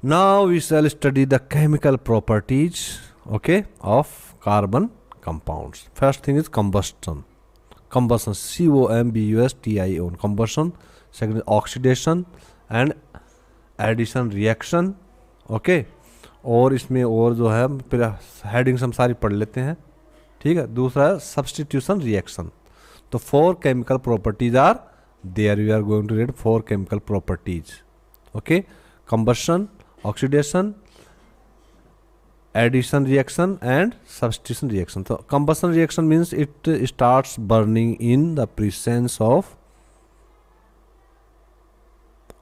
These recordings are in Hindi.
Now we shall study the chemical properties, okay, of carbon compounds. First thing is combustion. Combustion, combustion, combustion. Second is oxidation and addition reaction, okay. और इसमें और जो है फिर हेडिंग्स हम सारी पढ़ लेते हैं, ठीक है. दूसरा है सब्सटीट्यूशन रिएक्शन. तो 4 chemical properties are there. We are going to read 4 chemical properties, okay. Combustion, oxidation, addition reaction and substitution reaction. So combustion reaction means it starts burning in the presence of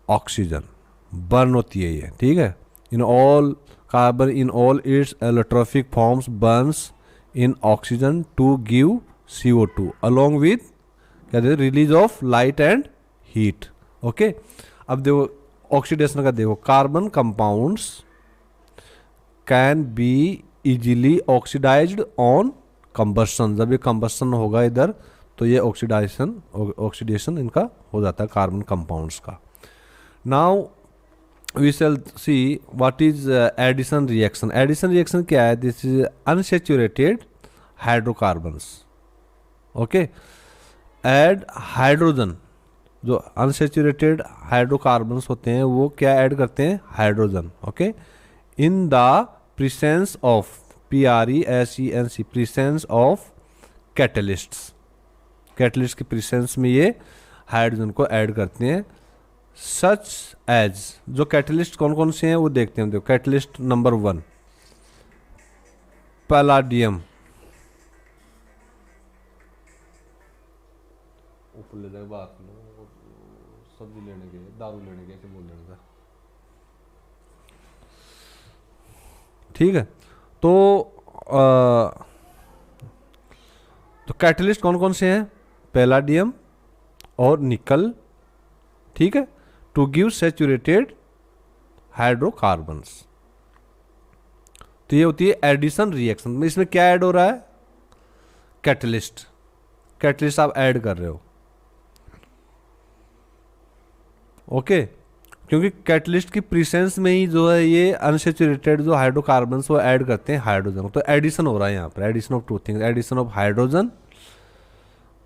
oxygen. Burn होती है ये, ठीक है. In all carbon in all its allotropic forms burns in oxygen to give CO2 along with क्या देखो release of light and heat, okay. अब देखो ऑक्सीडेशन का, देखो carbon compounds can be easily oxidised on combustion. जब ये कंबस्शन होगा इधर तो ये ऑक्सीडेशन इनका हो जाता है कार्बन कंपाउंड्स का. Now we shall see what is addition reaction. Addition reaction क्या है? This is unsaturated hydrocarbons, okay. Add hydrogen, जो अनसैचुरेटेड हाइड्रोकार्बन्स होते हैं वो क्या ऐड करते हैं? Hydrogen, okay. In the presence of PRESENC, presence of catalysts. Catalyst के प्रेजेंस में ये हाइड्रोजन को ऐड करते हैं. सच एज, जो कैटलिस्ट कौन कौन से हैं वो देखते हैं. देखो कैटलिस्ट नंबर 1 पैलाडियम. ऊपर ले जाए बात सब्जी लेने के, दारू लेने के, बोल लेने का, ठीक है. तो कैटलिस्ट कौन कौन से हैं? पैलाडियम और निकल, ठीक है. To give saturated hydrocarbons. तो ये होती है एडिशन रिएक्शन. इसमें क्या ऐड हो रहा है? कैटलिस्ट. कैटलिस्ट आप ऐड कर रहे हो, ओके. क्योंकि कैटलिस्ट की प्रेजेंस में ही जो है ये अनसैचुरेटेड जो हाइड्रोकार्बन्स वो ऐड करते हैं हाइड्रोजन. तो एडिशन हो रहा है यहाँ पर. Addition of 2 things, addition of hydrogen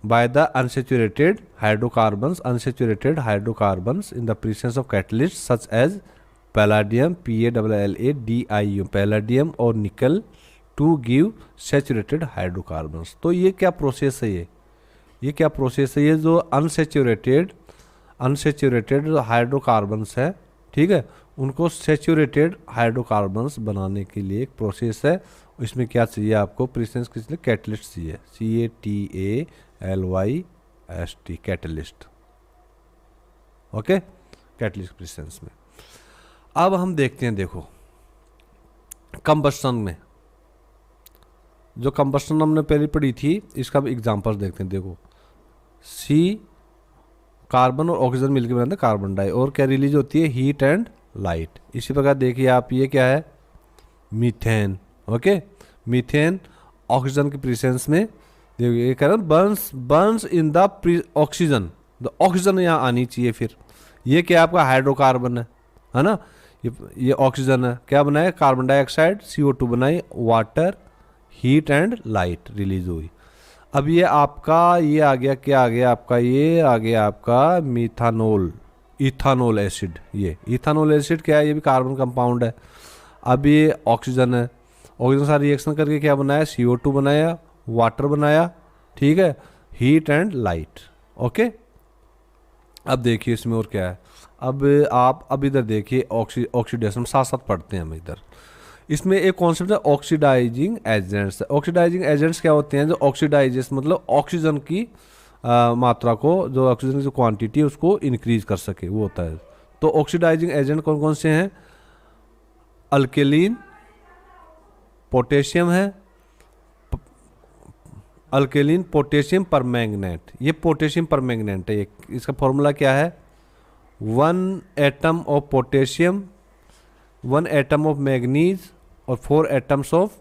by the unsaturated hydrocarbons in the presence of catalysts such as palladium, PALLADIUM, palladium और nickel to give saturated hydrocarbons. तो ये क्या प्रोसेस है? ये क्या प्रोसेस है? ये जो अनसेचुरेटेड जो हाइड्रोकार्बन्स है, ठीक है, उनको सेचुरेटेड हाइड्रोकार्बन्स बनाने के लिए एक प्रोसेस है. इसमें क्या चाहिए आपको? प्रेजेंस किस लिए? कैटलिस्ट चाहिए. CATALYST, catalyst, okay. Catalyst presence में. अब हम देखते हैं, देखो कंबस्शन में, जो कंबस्शन हमने पहले पढ़ी थी इसका भी एग्जांपल्स देखते हैं. देखो C कार्बन और ऑक्सीजन मिलकर बनाते हैं कार्बन डाई, और क्या रिलीज होती है? Heat and light. इसी प्रकार देखिए आप, ये क्या है? Methane, okay. मीथेन ऑक्सीजन की प्रेजेंस में ये कह रहे हैं Burns in the oxygen. The oxygen यहाँ आनी चाहिए. फिर ये क्या आपका हाइड्रोकार्बन है ना. ये ऑक्सीजन है, क्या बनाए? कार्बन डाइऑक्साइड, CO2 बनाई, water, heat and light release हुई. अब ये आपका ये आ गया, क्या आ गया आपका? ये आ गया आपका मिथानोल, इथानोल एसिड. ये इथानोल एसिड क्या है? ये भी कार्बन कंपाउंड है. अब ये ऑक्सीजन है, ऑक्सीजन साथ रिएक्शन करके क्या बनाया? CO2 बनाया, वाटर बनाया, ठीक है, हीट एंड लाइट, ओके. अब देखिए इसमें और क्या है. अब इधर देखिए ऑक्सीडेशन साथ साथ पढ़ते हैं हम इधर. इसमें एक कॉन्सेप्ट है ऑक्सीडाइजिंग एजेंट्स. ऑक्सीडाइजिंग एजेंट्स क्या होते हैं? जो ऑक्सीडाइजेस मतलब ऑक्सीजन की मात्रा को, जो ऑक्सीजन की जो क्वांटिटी है उसको इंक्रीज कर सके, वो होता है. तो ऑक्सीडाइजिंग एजेंट कौन कौन से हैं? अल्केलिन, पोटेशियम है, अल्केलिन, पोटेशियम परमैंगनेट. ये पोटेशियम परमैंगनेट है. इसका फॉर्मूला क्या है? 1 atom of potassium, 1 atom of manganese और 4 एटम्स ऑफ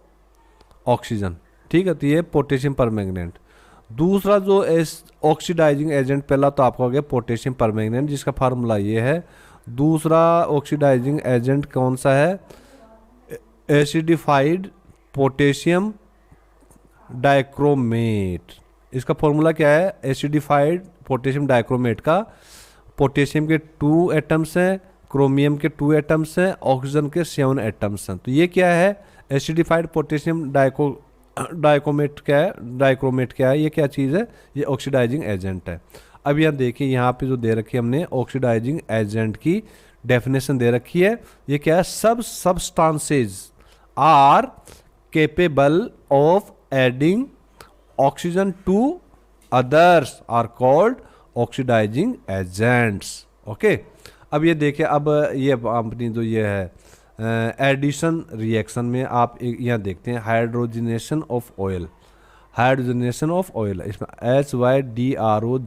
ऑक्सीजन, ठीक है. तो ये पोटेशियम परमैंगनेट. दूसरा जो ऑक्सीडाइजिंग एजेंट, पहला तो आपका हो गया पोटेशियम परमैंगनेट, जिसका फार्मूला ये है दूसरा ऑक्सीडाइजिंग एजेंट कौन सा है? Acidified potassium dichromate. इसका फॉर्मूला क्या है? एसिडिफाइड पोटेशियम डाइक्रोमेट का पोटेशियम के 2 एटम्स हैं, क्रोमियम के 2 एटम्स हैं, ऑक्सीजन के 7 एटम्स हैं। तो ये क्या है? एसिडिफाइड पोटेशियम डाइक्रोमेट क्या है? डाइक्रोमेट क्या है? ये क्या चीज़ है? ये ऑक्सीडाइजिंग एजेंट है। अब यहाँ देखिए, यहाँ पे जो दे रखी है हमने ऑक्सीडाइजिंग एजेंट की डेफिनेशन दे रखी है। ये क्या है? सब substances are capable of adding oxygen to others are called oxidising agents. Okay, अब ये देखिए, अब ये अपनी जो ये है एडिशन रिएक्शन में आप यहाँ देखते हैं hydrogenation of oil. Hydrogenation of oil, इसमें HYDROGENATION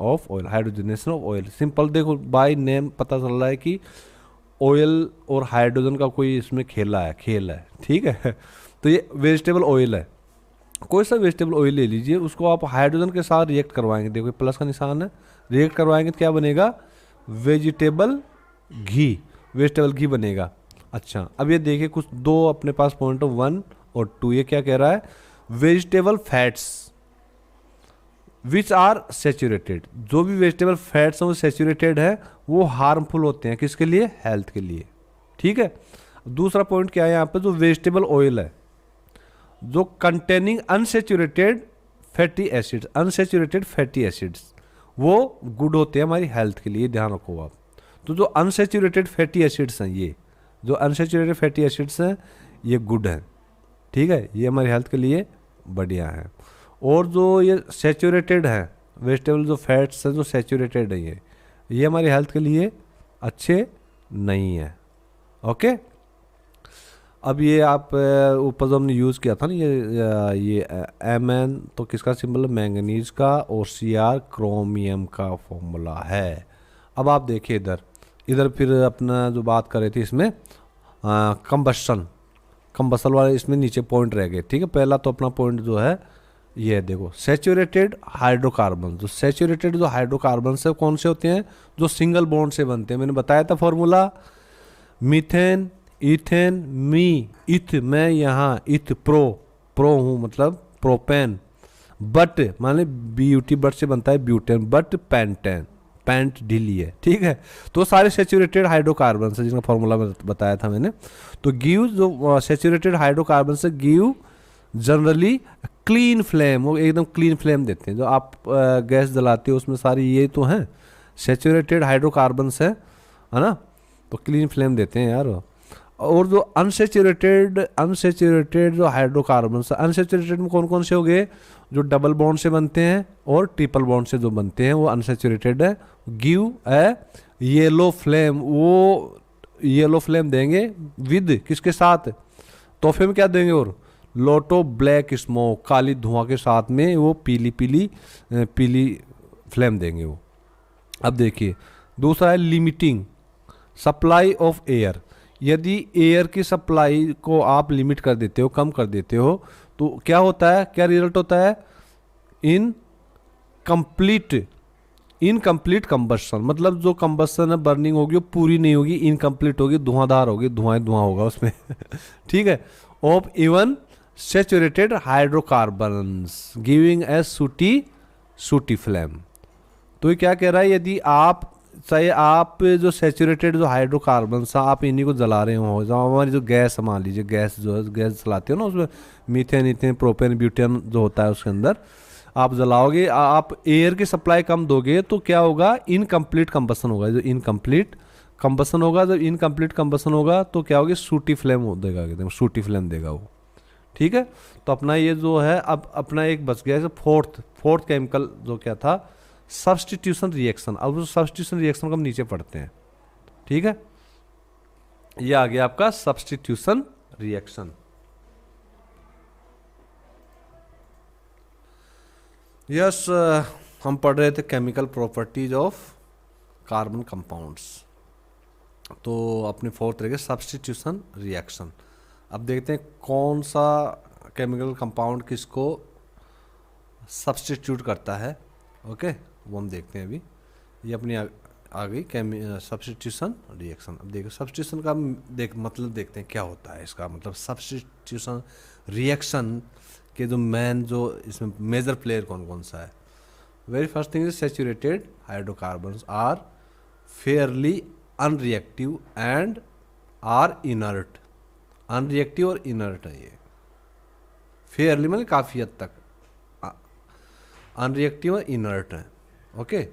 of oil, hydrogenation of oil. Simple देखो, बाय नेम पता चल रहा है कि ऑयल और हाइड्रोजन का कोई इसमें खेल है, ठीक है। तो ये वेजिटेबल ऑयल है, कोई सा वेजिटेबल ऑयल ले लीजिए, उसको आप हाइड्रोजन के साथ रिएक्ट करवाएंगे, देखो प्लस का निशान है, रिएक्ट करवाएंगे तो क्या बनेगा? वेजिटेबल घी, वेजिटेबल घी बनेगा। अच्छा, अब ये देखिए कुछ दो अपने पास पॉइंट 1 और 2, ये क्या कह रहा है? Vegetable fats which are saturated, जो भी वेजिटेबल फैट्स हैं वो सेचुरेटेड है, वो हार्मफुल होते हैं किसके लिए? हेल्थ के लिए, ठीक है। दूसरा पॉइंट क्या है यहाँ पे? जो वेजिटेबल ऑयल है जो containing unsaturated fatty acids, unsaturated fatty acids, वो गुड होते हैं हमारी हेल्थ के लिए, ध्यान रखो आप। तो जो अनसेचुरेटेड फैटी एसिड्स हैं, ये जो अनसेचुरेटेड फैटी एसिड्स हैं ये गुड हैं, ठीक है, ये हमारी हेल्थ के लिए बढ़िया है। और जो ये सेचुरेटेड हैं वेजिटेबल, जो फैट्स हैं जो सेचुरेटेड हैं, ये हमारी हेल्थ के लिए अच्छे नहीं है। ओके, अब ये आप ऊपर जो हमने यूज़ किया था ना, ये Mn तो किसका सिंबल है? मैंगनीज का, और Cr क्रोमियम का फॉर्मूला है। अब आप देखिए इधर इधर फिर अपना जो बात कर रहे थे इसमें कंबस्शन वाले इसमें नीचे पॉइंट रह गए, ठीक है। पहला तो अपना पॉइंट जो है ये देखो, सेचुरेटेड हाइड्रोकार्बन। जो सेचुरेटेड जो हाइड्रोकार्बन है कौन से होते हैं? जो सिंगल बॉन्ड से बनते हैं। मैंने बताया था फॉर्मूला, मीथेन, इथेन, इथ, मैं यहाँ इथ प्रो हूँ, मतलब प्रोपेन, बट माने ब्यूटी बट से बनता है ब्यूटेन, बट पेंटेन, पैंट ढीली है, ठीक है। तो सारे सेचुरेटेड हाइड्रोकार्बन है जिनका फॉर्मूला बताया था मैंने। तो गिव जो सेचुरेटेड हाइड्रोकार्बन से गिव जनरली क्लीन फ्लेम, वो एकदम क्लीन फ्लेम देते हैं। जो आप गैस जलाते हो उसमें सारी ये तो हैं सेचुरेटेड हाइड्रोकार्बन है ना, तो क्लीन फ्लेम देते हैं यार। और जो अनसेचुरेटेड जो हाइड्रोकार्बन, अनसेचुरेटेड में कौन कौन से हो गए? जो डबल बॉन्ड से बनते हैं और ट्रिपल बॉन्ड से जो बनते हैं वो अनसेचुरेटेड है। गिव ए येलो फ्लेम, वो येलो फ्लेम देंगे विद किसके साथ? तोहफे में क्या देंगे? और लोटो ब्लैक स्मोक, काली धुआं के साथ में वो पीली फ्लेम देंगे वो। अब देखिए दूसरा है लिमिटिंग सप्लाई ऑफ एयर। यदि एयर की सप्लाई को आप लिमिट कर देते हो, कम कर देते हो, तो क्या होता है? क्या रिजल्ट होता है? इनकम्प्लीट कंबस्शन, मतलब जो कंबस्शन है, बर्निंग होगी वो पूरी नहीं होगी, इनकम्प्लीट होगी, धुआंधार होगी, धुआं होगा उसमें ठीक है। Of even saturated hydrocarbons giving a सूटी फ्लेम। तो ये क्या कह रहा है? यदि आप चाहे आप जो सेचुरेटेड जो हाइड्रोकार्बन्स हैं आप इन्हीं को जला रहे हो, जो हमारी जो गैस, मान लीजिए गैस जो है, गैस जलाते हो ना, उसमें मीथेन, इथेन, प्रोपेन, ब्यूटेन जो होता है उसके अंदर आप जलाओगे, आप एयर की सप्लाई कम दोगे तो क्या होगा? इनकम्प्लीट कंबसन होगा। जो इनकम्प्लीट कंबसन होगा, जब इनकम्प्लीट कंबसन होगा तो क्या होगी? सूटी फ्लेम देगा, एकदम सूटी फ्लेम देगा वो, ठीक है। तो अपना ये जो है, अब अपना एक बच गया है फोर्थ केमिकल जो क्या था? Substitution reaction. अब उस सब्स्टिट्यूशन रिएक्शन को हम नीचे पढ़ते हैं, ठीक है। ये आ गया आपका सब्स्टिट्यूशन रिएक्शन। यस, हम पढ़ रहे थे chemical properties of carbon compounds. तो अपनी फोर्थ रहेगी सब्स्टिट्यूशन रिएक्शन। अब देखते हैं कौन सा केमिकल कंपाउंड किसको सब्स्टिट्यूट करता है। ओके, वो हम देखते हैं अभी। ये अपनी आ गई सब्स्टिट्यूशन रिएक्शन। अब देखो सब्स्टिट्यूशन का मतलब देखते हैं क्या होता है इसका मतलब। सब्स्टिट्यूशन रिएक्शन के जो मेन जो इसमें मेजर प्लेयर कौन कौन सा है। Very first thing is saturated hydrocarbons are fairly unreactive and are inert. Unreactive और इनर्ट है ये। फेयरली मतलब काफ़ी हद तक, अनरिएक्टिव और इनर्ट है। Okay,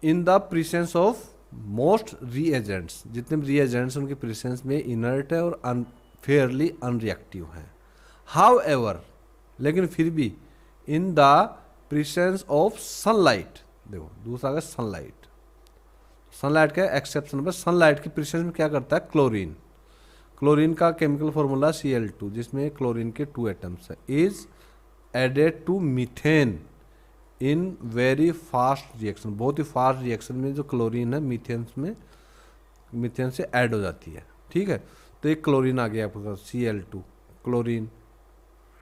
in the presence of most reagents, जितने भी रीएजेंट्स उनके प्रेजेंस में इनर्ट है और फेयरली अनरिएक्टिव है। हाउ एवर, लेकिन फिर भी in the presence of sunlight, देखो दूसरा है सनलाइट। सनलाइट का एक्सेप्शन पर सनलाइट की प्रेजेंस में क्या करता है क्लोरीन। क्लोरीन का केमिकल फॉर्मूला Cl2 जिसमें क्लोरीन के 2 एटम्स है, is added to methane in very fast reaction. बहुत ही फास्ट रिएक्शन में जो क्लोरीन है मीथेन से ऐड हो जाती है। ठीक है, तो एक क्लोरीन आ गया आपका Cl2 क्लोरीन।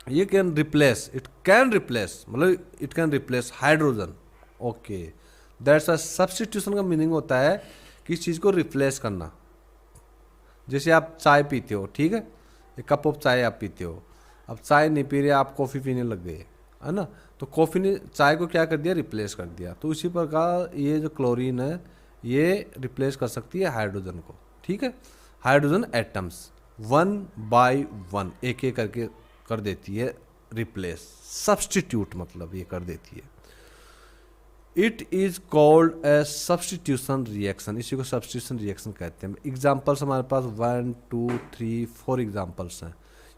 ये can replace, it can replace मतलब it can replace hydrogen. Okay, that's a substitution का मीनिंग होता है किसी चीज़ को रिप्लेस करना। जैसे आप चाय पीते हो, ठीक है, एक कप ऑफ चाय आप पीते हो, अब चाय नहीं पी रहे आप कॉफ़ी पीने लग गए, है ना, तो कॉफ़ी ने चाय को क्या कर दिया, रिप्लेस कर दिया। तो इसी प्रकार ये जो क्लोरीन है ये रिप्लेस कर सकती है हाइड्रोजन को। ठीक है, हाइड्रोजन एटम्स 1 by 1 एक एक करके कर देती है रिप्लेस। सब्स्टिट्यूट मतलब ये कर देती है। It is called a substitution reaction, इसी को सब्स्टिट्यूशन रिएक्शन कहते हैं। एग्जाम्पल्स हमारे पास 1 2 3 4 एग्जाम्पल्स हैं।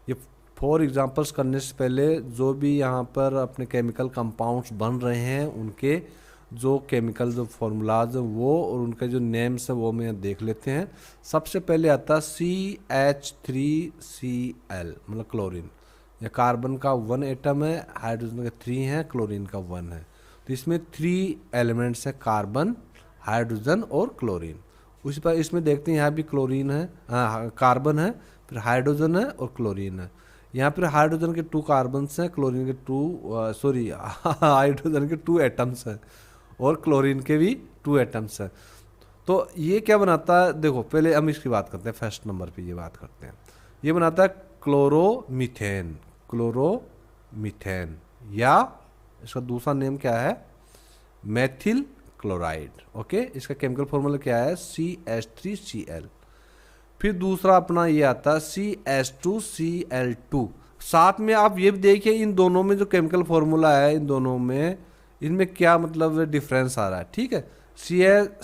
ये 4 एग्जाम्पल्स करने से पहले जो भी यहाँ पर अपने केमिकल कंपाउंड्स बन रहे हैं उनके जो केमिकल जो फार्मूलाज हैं वो और उनके जो नेम्स हैं वो मैं देख लेते हैं। सबसे पहले आता है CH3Cl मतलब क्लोरीन। या कार्बन का 1 एटम है, हाइड्रोजन का 3 है, क्लोरीन का 1 है। तो इसमें 3 एलिमेंट्स है, कार्बन, हाइड्रोजन और क्लोरीन। उसी पर इसमें देखते हैं यहाँ भी क्लोरीन है, कार्बन है, फिर हाइड्रोजन है और क्लोरीन है। यहाँ पर हाइड्रोजन के 2 कार्बन्स हैं, क्लोरीन के 2 हाइड्रोजन के 2 एटम्स हैं और क्लोरीन के भी 2 एटम्स हैं। तो ये क्या बनाता है, देखो पहले हम इसकी बात करते हैं, फर्स्ट नंबर पे ये बात करते हैं। ये बनाता है क्लोरोमीथेन। क्लोरोमीथेन या इसका दूसरा नेम क्या है, मेथिल क्लोराइड। ओके, इसका केमिकल फॉर्मूला क्या है, CH3Cl। फिर दूसरा अपना ये आता है CH2Cl2। साथ में आप ये भी देखिए इन दोनों में जो केमिकल फॉर्मूला है, इन दोनों में इनमें क्या मतलब डिफरेंस आ रहा है। ठीक है,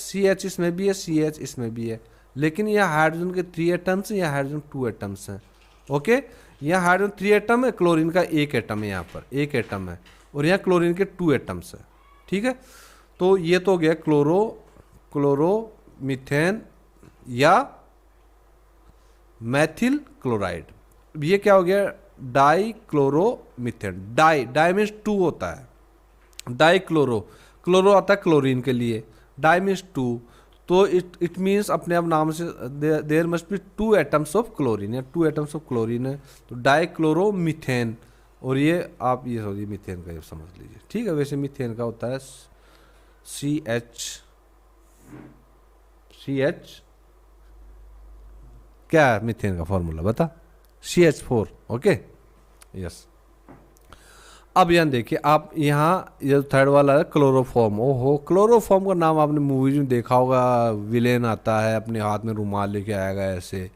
CH इसमें भी है, CH इसमें भी है, लेकिन यह हाइड्रोजन के 3 एटम्स हैं, यह हाइड्रोजन 2 एटम्स हैं। ओके, यहाँ हाइड्रोजन 3 एटम है, क्लोरीन का 1 एटम है, यहाँ पर 1 एटम है, और यहाँ क्लोरीन के 2 एटम्स है। ठीक है, तो ये तो हो गया क्लोरोमीथेन या मेथिल क्लोराइड। ये क्या हो गया, डाई क्लोरोमीथेन। डाई मीन्स 2 होता है, डाई क्लोरो आता है क्लोरीन के लिए, डाई मीन्स 2, तो इट मीन्स अपने आप नाम से there must be 2 atoms of chlorine या 2 एटम्स ऑफ क्लोरीन है, तो डाई क्लोरोमीथेन। और ये आप ये समझिए मीथेन का ये समझ लीजिए। ठीक है, वैसे मीथेन का होता है CH क्या है मीथेन का फॉर्मूला बता, CH4। Okay, yes. अब यहाँ देखिए आप, यहाँ ये थर्ड वाला है क्लोरोफॉर्म। ओहो, क्लोरोफॉर्म का नाम आपने मूवीज में देखा होगा, विलेन आता है अपने हाथ में रुमाल लेके आएगा ऐसे,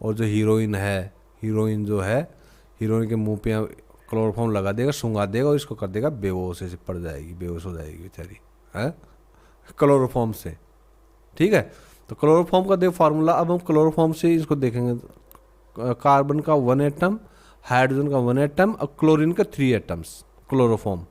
और जो हीरोइन जो है हीरोइन के मुंह पे क्लोरोफॉर्म लगा देगा, सुंगा देगा और इसको कर देगा बेहोश, ऐसे पड़ जाएगी, बेहोश हो जाएगी बेचारी है क्लोरोफॉर्म से। ठीक है, तो क्लोरोफॉर्म का देखो फार्मूला। अब हम क्लोरोफॉर्म से इसको देखेंगे, कार्बन का 1 एटम, हाइड्रोजन का 1 एटम और क्लोरीन का 3 एटम्स, क्लोरोफॉर्म।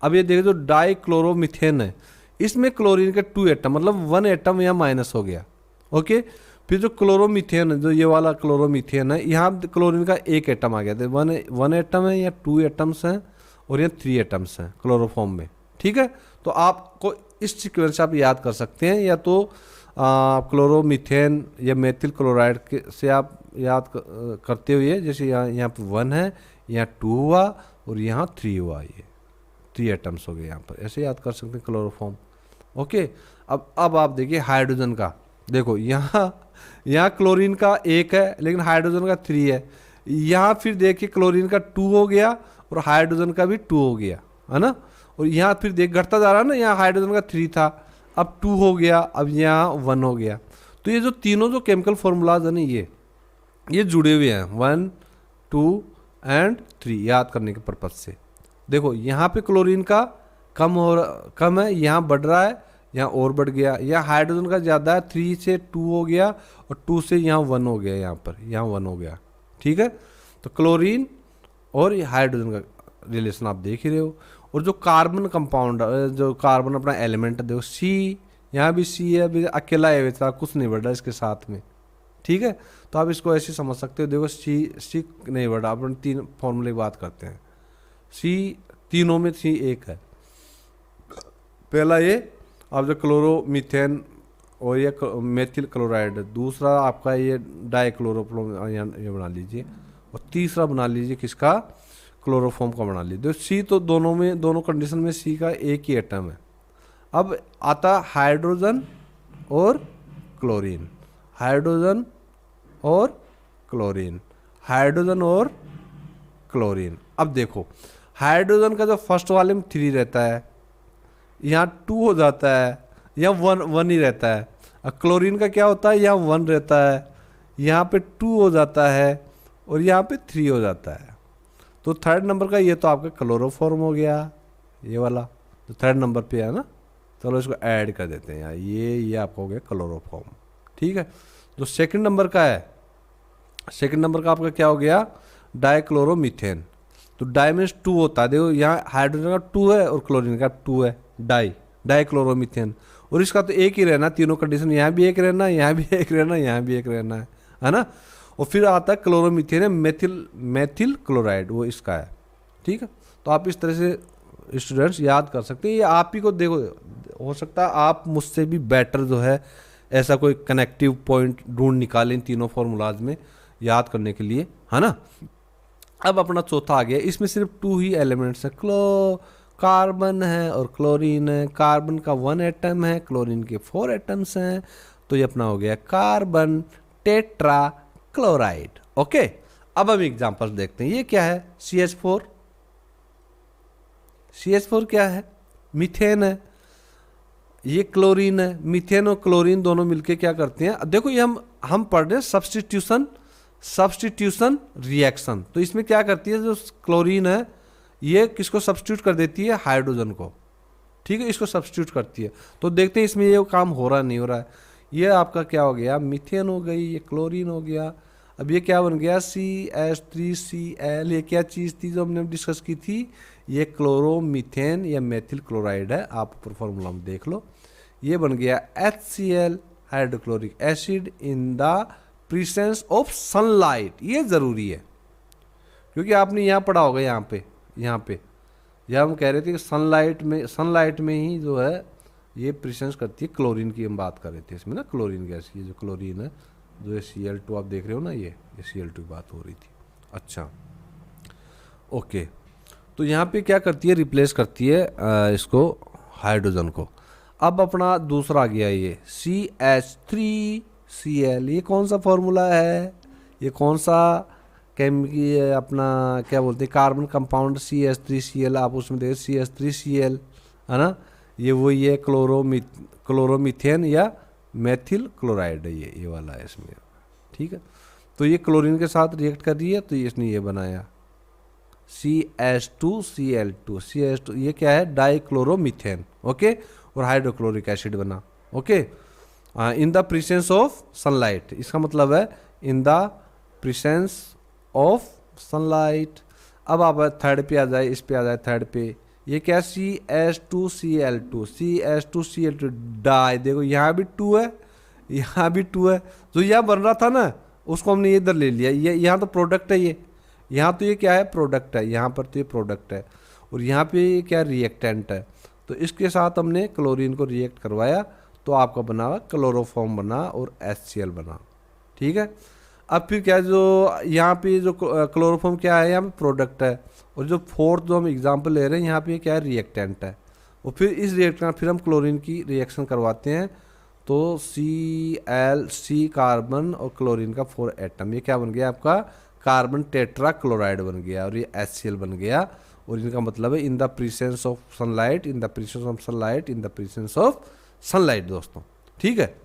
अब ये देखो जो डाई क्लोरोमीथेन है, इसमें क्लोरीन के 2 एटम मतलब 1 एटम यहाँ माइनस हो गया। ओके, फिर जो क्लोरोमीथेन है, जो ये वाला क्लोरोमीथेन है, यहाँ क्लोरीन का 1 एटम आ गया था, 1 एटम है, यहाँ 2 एटम्स हैं और यहाँ 3 एटम्स हैं क्लोरोफॉर्म में। ठीक है, तो आपको इस सीक्वेंस से आप याद कर सकते हैं, या तो क्लोरोमीथेन या मेथिल क्लोराइड से आप याद करते हुए, जैसे यहाँ पर 1 है, यहाँ 2 हुआ और यहाँ 3 हुआ, ये 3 एटम्स हो गए यहाँ पर, ऐसे याद कर सकते हैं क्लोरोफॉर्म। ओके, अब आप देखिए हाइड्रोजन का, देखो यहाँ क्लोरीन का 1 है लेकिन हाइड्रोजन का 3 है। यहाँ फिर देखिए क्लोरीन का 2 हो गया और हाइड्रोजन का भी 2 हो गया, है ना। और यहाँ फिर देख घटता जा रहा है ना, यहाँ हाइड्रोजन का 3 था, अब 2 हो गया, अब यहाँ 1 हो गया। तो ये जो तीनों जो केमिकल फॉर्मूलाज है ना, ये जुड़े हुए हैं 1 2 एंड 3 याद करने के पर्पज से। देखो यहाँ पे क्लोरीन का कम है, यहाँ बढ़ रहा है, यहाँ और बढ़ गया। यहाँ हाइड्रोजन का ज़्यादा है, 3 से 2 हो गया और 2 से यहाँ 1 हो गया, यहाँ 1 हो गया। ठीक है, तो क्लोरीन और हाइड्रोजन का रिलेशन आप देख ही रहे हो। और जो कार्बन कंपाउंड, जो कार्बन अपना एलिमेंट है, देखो सी, यहाँ भी सी है, अभी अकेला है, बेचारा कुछ नहीं बढ़ रहा इसके साथ में। ठीक है, तो आप इसको ऐसे समझ सकते हो। देखो सी नहीं बढ़ रहा, अपन 3 फॉर्मूले की बात करते हैं। सी तीनों में सी 1 है। पहला ये आप जो क्लोरोमीथेन और ये मेथिल क्लोराइड, दूसरा आपका ये डाइक्लोरोफॉर्म ये बना लीजिए, और तीसरा बना लीजिए किसका, क्लोरोफॉर्म का बना लीजिए। सी तो दोनों कंडीशन में सी का एक ही एटम है। अब आता हाइड्रोजन और क्लोरीन, हाइड्रोजन और क्लोरीन, हाइड्रोजन और क्लोरीन। अब देखो हाइड्रोजन का जो फर्स्ट वाले में 3 रहता है, यहाँ 2 हो जाता है, यहाँ 1 ही रहता है। और क्लोरीन का क्या होता है, यहाँ 1 रहता है, यहाँ पे 2 हो जाता है और यहाँ पे 3 हो जाता है। तो थर्ड नंबर का ये तो आपका क्लोरोफॉर्म हो गया, ये वाला तो थर्ड नंबर पे है ना। चलो इसको ऐड कर देते हैं यार, ये आपका हो गया क्लोरोफॉर्म। ठीक है, जो सेकंड नंबर का है, सेकंड नंबर का आपका क्या हो गया, डाइक्लोरोमीथेन। तो डाई मीन्स 2 होता है, देखो यहाँ हाइड्रोजन का 2 है और क्लोरीन का 2 है, डाइक्लोरोमीथेन। और इसका तो एक ही रहना, तीनों कंडीशन, यहाँ भी एक रहना, यहाँ भी एक रहना, यहाँ भी एक रहना है ना। और फिर आता है क्लोरोमीथेन है, मेथिल क्लोराइड, वो इसका है। ठीक है, तो आप इस तरह से स्टूडेंट्स याद कर सकते हैं। ये आप ही को देखो, हो सकता है आप मुझसे भी बेटर जो है ऐसा कोई कनेक्टिव पॉइंट ढूंढ निकालें तीनों फॉर्मूलाज में याद करने के लिए, है ना। अब अपना चौथा आ गया, इसमें सिर्फ 2 ही एलिमेंट्स हैं, कार्बन है और क्लोरीन है। कार्बन का 1 एटम है, क्लोरीन के 4 एटम्स हैं, तो ये अपना हो गया कार्बन टेट्रा क्लोराइड। ओके, अब हम एग्जांपल्स देखते हैं। ये क्या है, CH4, CH4 क्या है, मीथेन है। ये क्लोरीन है, मीथेन और क्लोरीन दोनों मिलके क्या करते हैं, देखो ये हम पढ़ रहे हैं सब्स्टिट्यूशन रिएक्शन। तो इसमें क्या करती है, जो क्लोरीन है ये किसको सब्स्टिट्यूट कर देती है, हाइड्रोजन को। ठीक है, इसको सब्स्टिट्यूट करती है। तो देखते हैं इसमें ये काम हो रहा नहीं हो रहा है। ये आपका क्या हो गया, मीथेन हो गई, ये क्लोरीन हो गया। अब ये क्या बन गया, CH3Cl। ये क्या चीज़ थी जो हमने डिस्कस की थी, ये क्लोरोमीथेन या मेथिल क्लोराइड है, आप ऊपर फॉर्मूला में देख लो। ये बन गया HCl, hydrochloric acid, in the presence of sunlight. ये ज़रूरी है क्योंकि आपने यहाँ पढ़ा होगा, यहाँ पे जब हम कह रहे थे कि सनलाइट में ही जो है ये प्रेजेंस करती है। क्लोरीन की हम बात कर रहे थे इसमें ना, क्लोरीन गैस, ये जो क्लोरीन है, जो ये Cl2 आप देख रहे हो ना, ये Cl2 की बात हो रही थी। अच्छा, ओके, तो यहाँ पे क्या करती है, रिप्लेस करती है इसको, हाइड्रोजन को। अब अपना दूसरा आ गया ये CH3Cl। ये कौन सा फॉर्मूला है, ये कौन सा अपना क्या बोलते हैं, कार्बन कंपाउंड CH3Cl। आप उसमें देखिए CH3Cl, है ना। ये वही है, क्लोरोमीथेन या मेथिल क्लोराइड है, ये वाला है इसमें। ठीक है, तो ये क्लोरीन के साथ रिएक्ट कर रही है, तो इसने ये बनाया CH2Cl2। ये क्या है, डाइक्लोरोमीथेन। ओके, और हाइड्रोक्लोरिक एसिड बना। Okay, in the presence of sunlight, इसका मतलब है इन द प्रेजेंस ऑफ सनलाइट। अब आप थर्ड पे आ जाए, इस पे आ जाए थर्ड पे। ये क्या, CH2Cl2 डाई। देखो यहाँ भी 2 है, यहाँ भी 2 है। जो यहाँ बन रहा था ना, उसको हमने इधर ले लिया। ये यहाँ तो प्रोडक्ट है, ये यहाँ तो ये क्या है, प्रोडक्ट है। यहाँ पर तो ये प्रोडक्ट है और यहाँ पे क्या, रिएक्टेंट है। तो इसके साथ हमने क्लोरीन को रिएक्ट करवाया, तो आपका बना क्लोरोफॉर्म बना और HCl बना। ठीक है, अब फिर क्या, जो यहाँ पे जो क्लोरोफॉर्म क्या है, यहाँ पे प्रोडक्ट है। और जो फोर्थ जो हम एग्जांपल ले रहे हैं, यहाँ पे क्या है, रिएक्टेंट है। और फिर इस रिएक्टर फिर हम क्लोरीन की रिएक्शन करवाते हैं, तो Cl कार्बन और क्लोरीन का 4 एटम, ये क्या बन गया आपका कार्बन टेट्रा क्लोराइड बन गया, और ये HCl बन गया। और इनका मतलब है इन the presence of sunlight, in the presence of sunlight, in the presence of sunlight दोस्तों, ठीक है।